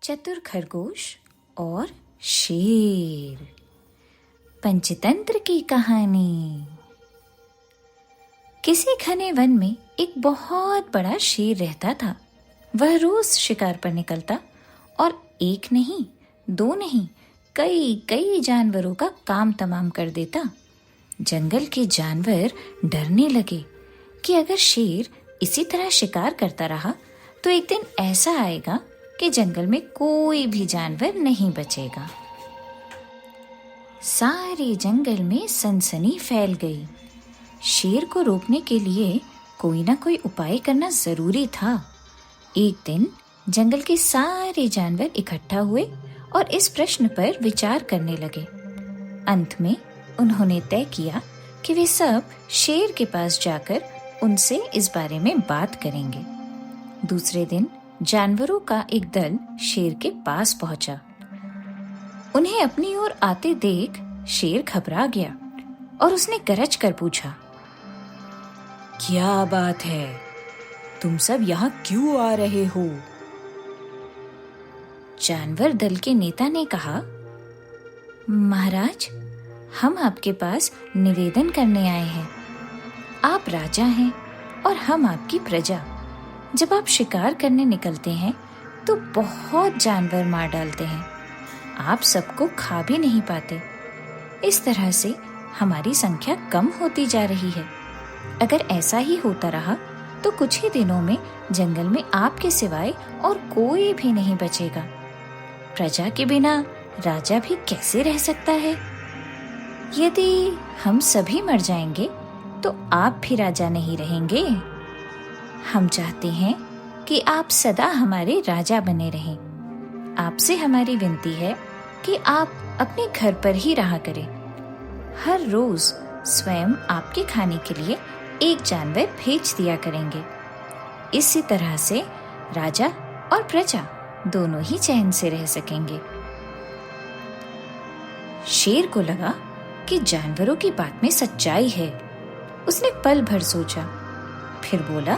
चतुर खरगोश और शेर। पंचतंत्र की कहानी। किसी घने वन में एक बहुत बड़ा शेर रहता था। वह रोज शिकार पर निकलता और एक नहीं, दो नहीं, कई कई जानवरों का काम तमाम कर देता। जंगल के जानवर डरने लगे कि अगर शेर इसी तरह शिकार करता रहा तो एक दिन ऐसा आएगा कि जंगल में कोई भी जानवर नहीं बचेगा। सारे जंगल में सनसनी फैल गई। शेर को रोकने के लिए कोई ना कोई उपाय करना जरूरी था। एक दिन जंगल के सारे जानवर इकट्ठा हुए और इस प्रश्न पर विचार करने लगे। अंत में उन्होंने तय किया कि वे सब शेर के पास जाकर उनसे इस बारे में बात करेंगे। दूसरे दिन जानवरों का एक दल शेर के पास पहुंचा। उन्हें अपनी ओर आते देख शेर घबरा गया और उसने गरज कर पूछा, क्या बात है? तुम सब यहाँ क्यों आ रहे हो? जानवर दल के नेता ने कहा, महाराज, हम आपके पास निवेदन करने आए हैं। आप राजा हैं और हम आपकी प्रजा। जब आप शिकार करने निकलते हैं तो बहुत जानवर मार डालते हैं। आप सबको खा भी नहीं पाते। इस तरह से हमारी संख्या कम होती जा रही है। अगर ऐसा ही होता रहा तो कुछ ही दिनों में जंगल में आपके सिवाय और कोई भी नहीं बचेगा। प्रजा के बिना राजा भी कैसे रह सकता है? यदि हम सभी मर जाएंगे तो आप भी राजा नहीं रहेंगे। हम चाहते हैं कि आप सदा हमारे राजा बने रहें। आपसे हमारी विनती है कि आप अपने घर पर ही रहा करें। हर रोज स्वयं आपके खाने के लिए एक जानवर भेज दिया करेंगे। इसी तरह से राजा और प्रजा दोनों ही चैन से रह सकेंगे। शेर को लगा कि जानवरों की बात में सच्चाई है। उसने पल भर सोचा, फिर बोला,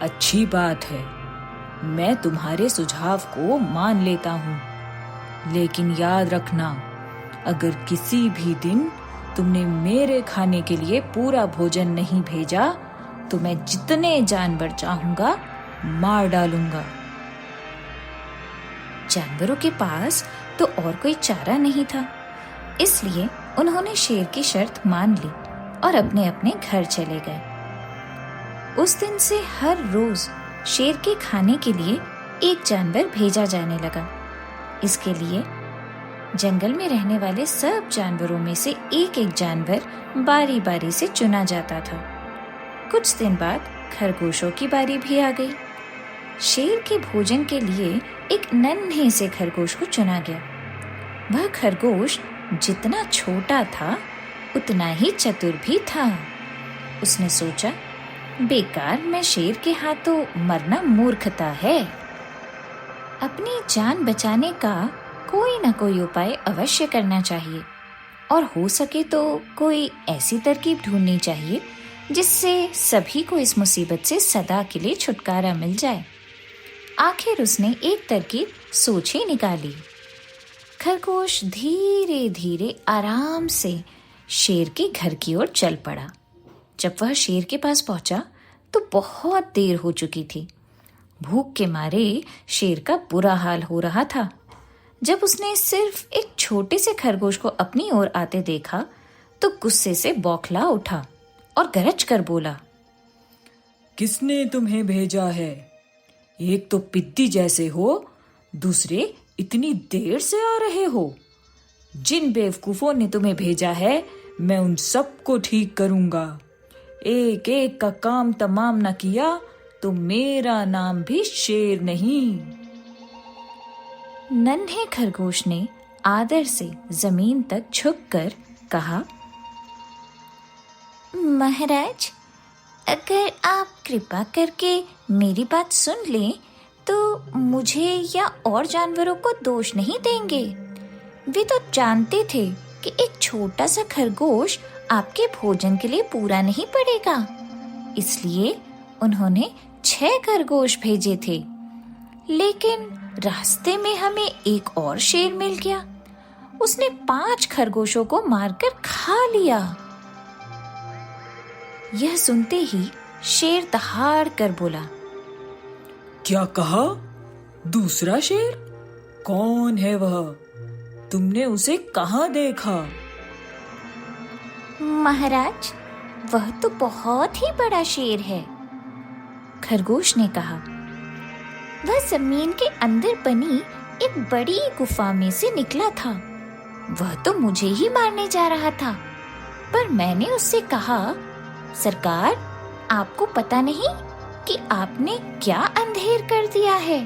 अच्छी बात है। मैं तुम्हारे सुझाव को मान लेता हूँ, लेकिन याद रखना, अगर किसी भी दिन तुमने मेरे खाने के लिए पूरा भोजन नहीं भेजा तो मैं जितने जानवर चाहूंगा मार डालूंगा। जानवरों के पास तो और कोई चारा नहीं था, इसलिए उन्होंने शेर की शर्त मान ली और अपने अपने घर चले गए। उस दिन से हर रोज शेर के खाने के लिए एक जानवर भेजा जाने लगा। इसके लिए जंगल में रहने वाले सब जानवरों में से एक एक जानवर बारी बारी से चुना जाता था। कुछ दिन बाद खरगोशों की बारी भी आ गई। शेर के भोजन के लिए एक नन्हे से खरगोश को चुना गया। वह खरगोश जितना छोटा था उतना ही चतुर भी था। उसने सोचा, बेकार में शेर के हाथों मरना मूर्खता है। अपनी जान बचाने का कोई न कोई उपाय अवश्य करना चाहिए और हो सके तो कोई ऐसी तरकीब ढूंढनी चाहिए जिससे सभी को इस मुसीबत से सदा के लिए छुटकारा मिल जाए। आखिर उसने एक तरकीब सोच ही निकाली। खरगोश धीरे धीरे आराम से शेर के घर की ओर चल पड़ा। जब वह शेर के पास पहुंचा तो बहुत देर हो चुकी थी। भूख के मारे शेर का बुरा हाल हो रहा था। जब उसने सिर्फ एक छोटे से खरगोश को अपनी ओर आते देखा तो गुस्से से बौखला उठा और गरज कर बोला, किसने तुम्हें भेजा है? एक तो पिद्दी जैसे हो, दूसरे इतनी देर से आ रहे हो। जिन बेवकूफों ने तुम्हें भेजा है मैं उन सबको ठीक करूंगा। एक एक का काम तमाम न किया तो मेरा नाम भी शेर नहीं। नन्हे खरगोश ने आदर से जमीन तक झुककर कहा, महाराज, अगर आप कृपा करके मेरी बात सुन लें तो मुझे या और जानवरों को दोष नहीं देंगे। वे तो जानते थे कि एक छोटा सा खरगोश आपके भोजन के लिए पूरा नहीं पड़ेगा, इसलिए उन्होंने 6 खरगोश भेजे थे, लेकिन रास्ते में हमें एक और शेर मिल गया। उसने 5 खरगोशों को मारकर खा लिया। यह सुनते ही शेर दहाड़ कर बोला, क्या कहा? दूसरा शेर? कौन है वह? तुमने उसे कहाँ देखा? महाराज, वह तो बहुत ही बड़ा शेर है। खरगोश ने कहा, वह जमीन के अंदर बनी एक बड़ी गुफा में से निकला था। वह तो मुझे ही मारने जा रहा था, पर मैंने उससे कहा, सरकार, आपको पता नहीं कि आपने क्या अंधेर कर दिया है।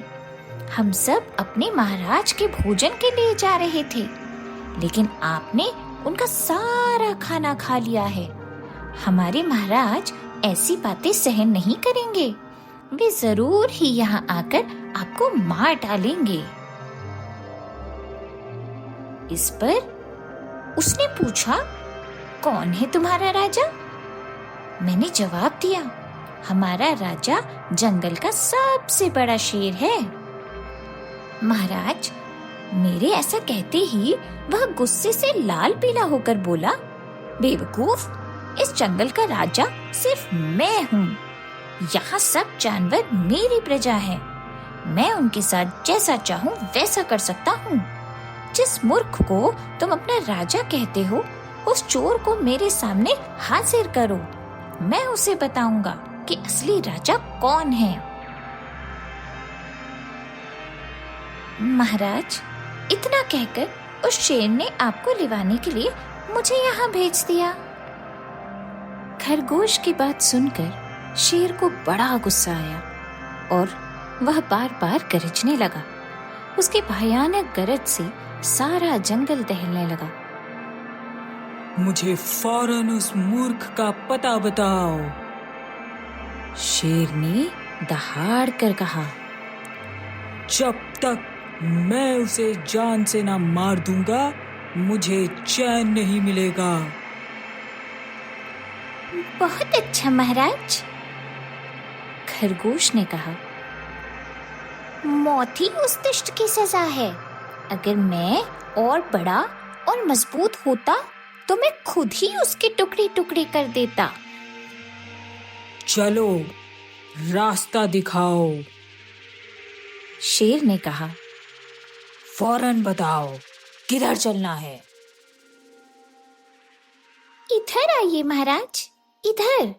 हम सब अपने महाराज के भोजन के लिए जा रहे थे, लेकिन आपने उनका सारा खाना खा लिया है। हमारे महाराज ऐसी बातें सहन नहीं करेंगे। वे जरूर ही यहाँ आकर आपको मार डालेंगे। इस पर उसने पूछा, कौन है तुम्हारा राजा? मैंने जवाब दिया, हमारा राजा जंगल का सबसे बड़ा शेर है। महाराज, मेरे ऐसा कहते ही वह गुस्से से लाल पीला होकर बोला, बेवकूफ, इस जंगल का राजा सिर्फ मैं हूँ। यहाँ सब जानवर मेरी प्रजा है। मैं उनके साथ जैसा चाहूँ वैसा कर सकता हूँ। जिस मूर्ख को तुम अपना राजा कहते हो, उस चोर को मेरे सामने हाजिर करो। मैं उसे बताऊंगा कि असली राजा कौन है। महाराज, इतना कहकर उस शेर ने आपको लिवाने के लिए मुझे यहाँ भेज दिया। खरगोश की बात सुनकर शेर को बड़ा गुस्सा आया और वह बार बार गरजने लगा। उसके भयानक गरज से सारा जंगल दहलने लगा। मुझे फौरन उस मूर्ख का पता बताओ, शेर ने दहाड़ कर कहा। जब तक मैं उसे जान से ना मार दूंगा, मुझे चैन नहीं मिलेगा। बहुत अच्छा महाराज, खरगोश ने कहा। मौत ही उस दुष्ट की सजा है। अगर मैं और बड़ा और मजबूत होता तो मैं खुद ही उसके टुकड़े टुकड़े कर देता। चलो, रास्ता दिखाओ, शेर ने कहा। फौरन बताओ, किधर चलना है? इधर आइए महाराज, इधर।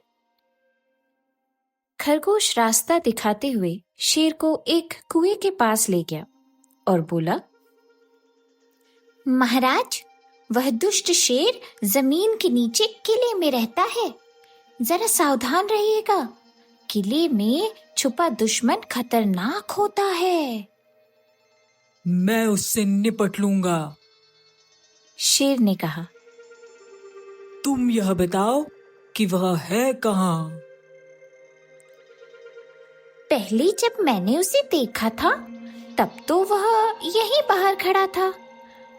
खरगोश रास्ता दिखाते हुए शेर को एक कुएं के पास ले गया और बोला, महाराज, वह दुष्ट शेर जमीन के नीचे किले में रहता है। जरा सावधान रहिएगा। किले में छुपा दुश्मन खतरनाक होता है। मैं उससे निपट लूंगा, शेर ने कहा। तुम यह बताओ कि वह है कहाँ? पहले जब मैंने उसे देखा था, तब तो वह यहीं बाहर खड़ा था।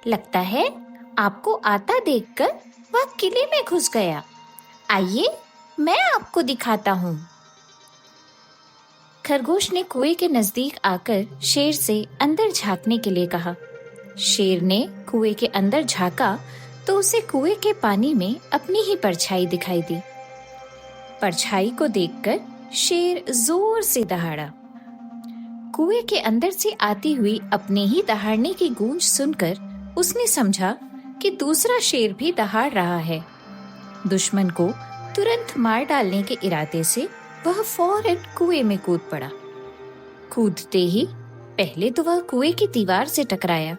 लगता है आपको आता देखकर वह किले में घुस गया। आइए, मैं आपको दिखाता हूँ। खरगोश ने कुएं के नजदीक आकर शेर से अंदर झांकने के लिए कहा। शेर ने कुएं के अंदर झांका तो उसे कुएं के पानी में अपनी ही परछाई दिखाई दी। परछाई को देखकर शेर जोर से दहाड़ा। कुएं के अंदर से आती हुई अपने ही दहाड़ने की गूंज सुनकर उसने समझा कि दूसरा शेर भी दहाड़ रहा है। दुश्मन को तुरंत मार डालने के इरादे से वह फौरन कुएं में कूद पड़ा। कूदते ही पहले तो वह कुएं की दीवार से टकराया,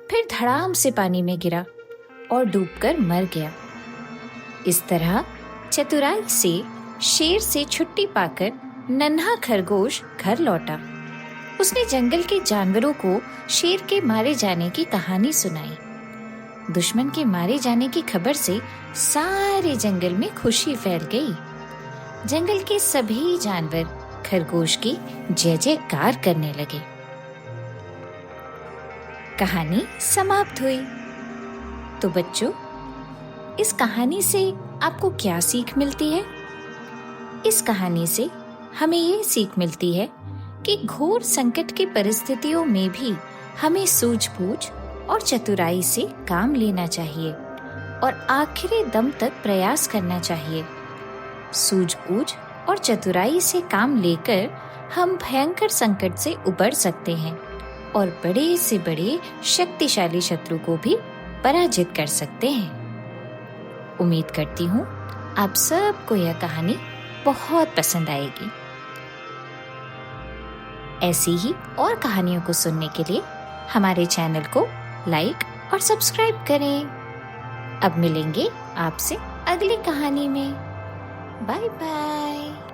फिर धड़ाम से पानी में गिरा और डूबकर मर गया। इस तरह चतुराई से शेर से छुट्टी पाकर नन्हा खरगोश घर लौटा। उसने जंगल के जानवरों को शेर के मारे जाने की कहानी सुनाई। दुश्मन के मारे जाने की खबर से सारे जंगल में खुशी फैल गई। जंगल के सभी जानवर खरगोश की जय जयकार करने लगे। कहानी समाप्त हुई। तो बच्चों, इस कहानी से आपको क्या सीख मिलती है? इस कहानी से हमें ये सीख मिलती है कि घोर संकट की परिस्थितियों में भी हमें सूझबूझ और चतुराई से काम लेना चाहिए और आखिरी दम तक प्रयास करना चाहिए। सूझबूझ और चतुराई से काम लेकर हम भयंकर संकट से उबर सकते हैं और बड़े से बड़े शक्तिशाली शत्रु को भी पराजित कर सकते हैं। उम्मीद करती हूँ आप सबको यह कहानी बहुत पसंद आएगी। ऐसी ही और कहानियों को सुनने के लिए हमारे चैनल को लाइक और सब्सक्राइब करें। अब मिलेंगे आपसे अगली कहानी में। Bye bye.